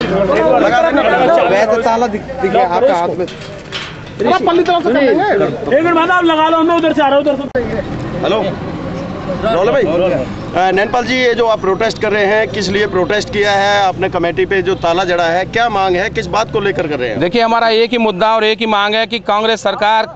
वैसे ताला दिखे आपके हाथ में। पल्ली तरफ से एक मिनट बाद आप लगा लो, मैं उधर से आ रहा हूँ, उधर से। हेलो रोल भाई, नैनपाल जी, ये जो आप प्रोटेस्ट कर रहे हैं, किस लिए प्रोटेस्ट किया है आपने? कमेटी पे जो ताला जड़ा है, क्या मांग है, किस बात को लेकर कर रहे हैं? देखिए, हमारा एक ही मुद्दा और एक ही मांग है कि कांग्रेस सरकार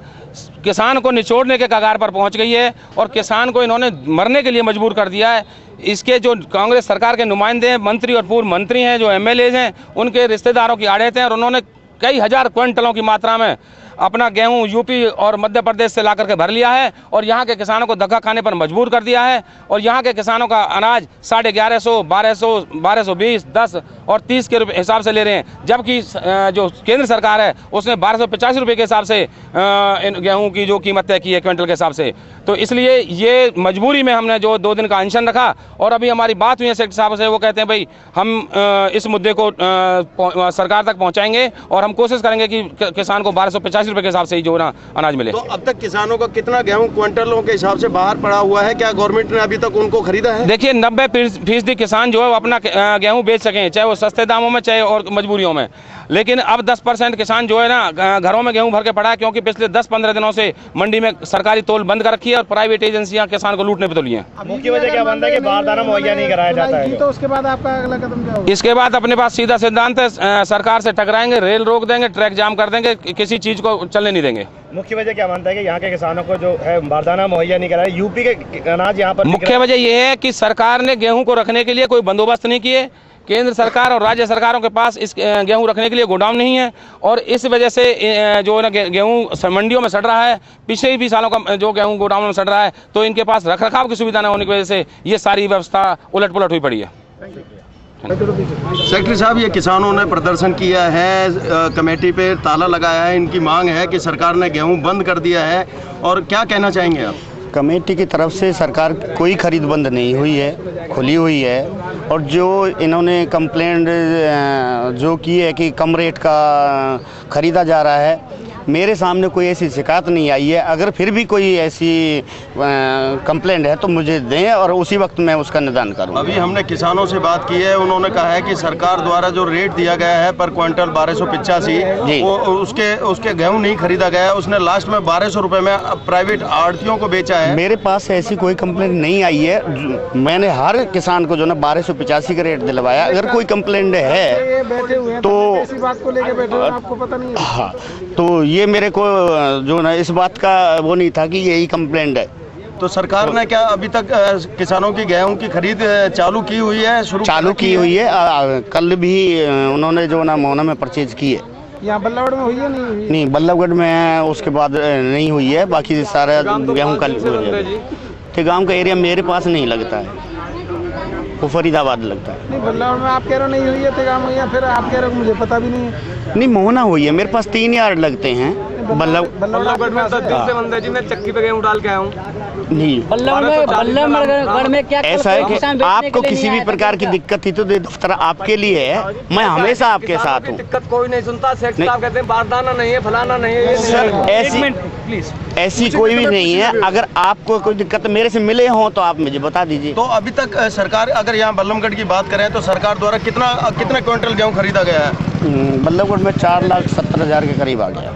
किसान को निचोड़ने के कगार पर पहुंच गई है और किसान को इन्होंने मरने के लिए मजबूर कर दिया है। इसके जो कांग्रेस सरकार के नुमाइंदे, मंत्री और पूर्व मंत्री हैं, जो एमएलए हैं, उनके रिश्तेदारों की आड़त हैं और उन्होंने कई हजार क्विंटलों की मात्रा में अपना गेहूं यूपी और मध्य प्रदेश से ला करके भर लिया है और यहाँ के किसानों को धक्का खाने पर मजबूर कर दिया है। और यहाँ के किसानों का अनाज 1150, 1200, 1220, 10 और 30 के हिसाब से ले रहे हैं, जबकि जो केंद्र सरकार है उसने 1285 रुपये के हिसाब से गेहूं की जो कीमत तय की है क्विंटल के हिसाब से। तो इसलिए ये मजबूरी में हमने जो 2 दिन का अनशन रखा और अभी हमारी बात हुई है सेक्रेटरी साहब से। वो कहते हैं भाई हम इस मुद्दे को सरकार तक पहुँचाएंगे और हम कोशिश करेंगे कि किसान को 1285 रुपए के हिसाब से ही जो ना अनाज मिले। तो अब तक किसानों का कितना गेहूं क्विंटलों के हिसाब से बाहर पड़ा हुआ है? क्या गवर्नमेंट ने अभी तक उनको खरीदा है? देखिए, 90% किसान जो है वो अपना गेहूं बेच सकें, चाहे वो सस्ते दामों में चाहे और मजबूरियों में। लेकिन अब 10% किसान जो है ना घरों में गेहूं भर के पड़ा है, क्योंकि पिछले 10-15 दिनों से मंडी में सरकारी तोल बंद कर रखी है और प्राइवेट एजेंसियां किसान को लूटने पे तुली हैं। मुख्य वजह क्या बनता है कि बारदाना मुहैया नहीं कराया जाता है? तो उसके बाद आपका अगला कदम क्या होगा? इसके बाद अपने पास सीधा सिद्धांत है, सरकार से टकराएंगे, रेल रोक देंगे, ट्रैक जाम कर देंगे, किसी चीज को चलने नहीं देंगे। मुख्य वजह क्या मानता है कि यहाँ के किसानों को जो है बारदाना मुहैया नहीं कराया? यूपी के अनाज यहाँ पर मुख्य वजह यह है कि सरकार ने गेहूं को रखने के लिए कोई बंदोबस्त नहीं किए। केंद्र सरकार और राज्य सरकारों के पास इस गेहूं रखने के लिए गोदाम नहीं है और इस वजह से जो है ना गेहूं मंडियों में सड़ रहा है। पिछले भी सालों का जो गेहूं गोदामों में सड़ रहा है, तो इनके पास रखरखाव की सुविधा न होने की वजह से ये सारी व्यवस्था उलट पुलट हुई पड़ी है। सेक्रेटरी साहब, ये किसानों ने प्रदर्शन किया है, कमेटी पे ताला लगाया है, इनकी मांग है कि सरकार ने गेहूं बंद कर दिया है, और क्या कहना चाहेंगे आप? कमेटी की तरफ से सरकार कोई खरीद बंद नहीं हुई है, खुली हुई है। और जो इन्होंने कंप्लेंट जो की है कि कम रेट का ख़रीदा जा रहा है, मेरे सामने कोई ऐसी शिकायत नहीं आई है। अगर फिर भी कोई ऐसी कंप्लेंट है तो मुझे दें और उसी वक्त मैं उसका निदान करूँ। अभी हमने किसानों से बात की है, उन्होंने कहा है कि सरकार द्वारा जो रेट दिया गया है पर क्विंटल 1285, वो उसके गेहूं नहीं खरीदा गया है। उसने लास्ट में 1200 रुपये में प्राइवेट आड़तियों को बेचा है। मेरे पास ऐसी कोई कंप्लेंट नहीं आई है। मैंने हर किसान को जो ना 1285 का रेट दिलवाया। अगर कोई कंप्लेंट है तो बात को लेकर बैठे आपको पता नहीं है? हाँ, तो ये मेरे को जो ना इस बात का वो नहीं था कि यही कंप्लेंट है। तो सरकार ने क्या अभी तक किसानों की गेहूं की खरीद चालू की हुई है? चालू की हुई है। कल भी उन्होंने जो ना मोहना में परचेज की है। यहाँ बल्लभगढ़ में हुई है? नहीं हुई? नहीं, बल्लभगढ़ में उसके बाद नहीं हुई है। बाकी सारा गेहूँ का गाँव का एरिया मेरे पास नहीं लगता है, वो फरीदाबाद लगता है। नहीं, बल्लभगढ़ में आप कह रहे हो नहीं हुई है, तेगाम हुई है, फिर आप कह रहे हो मुझे पता भी नहीं है। नहीं, मोहना हुई है। मेरे पास 3 यार्ड लगते हैं। बल्लभगढ़ में 10 दिन से बंद है जी, मैं चक्की पे गेहूं डाल के आया हूँ। नहीं, बल्लभगढ़ में क्या ऐसा है कि आपको किसी भी प्रकार की दिक्कत थी तो दफ्तर आपके लिए है। मैं हमेशा आपके साथ हूँ। दिक्कत कोई नहीं सुनता। सेक्रेटरी साहब कहते हैं बारदाना नहीं है, फलाना नहीं है। सर, ऐसी कोई भी नहीं है। अगर आपको कोई दिक्कत मेरे से मिले हो तो आप मुझे बता दीजिए। तो अभी तक सरकार, अगर यहाँ बल्लभगढ़ की बात करें तो सरकार द्वारा कितना क्विंटल गेहूं खरीदा गया है? बल्लभगढ़ में 4,70,000 के करीब आ गया।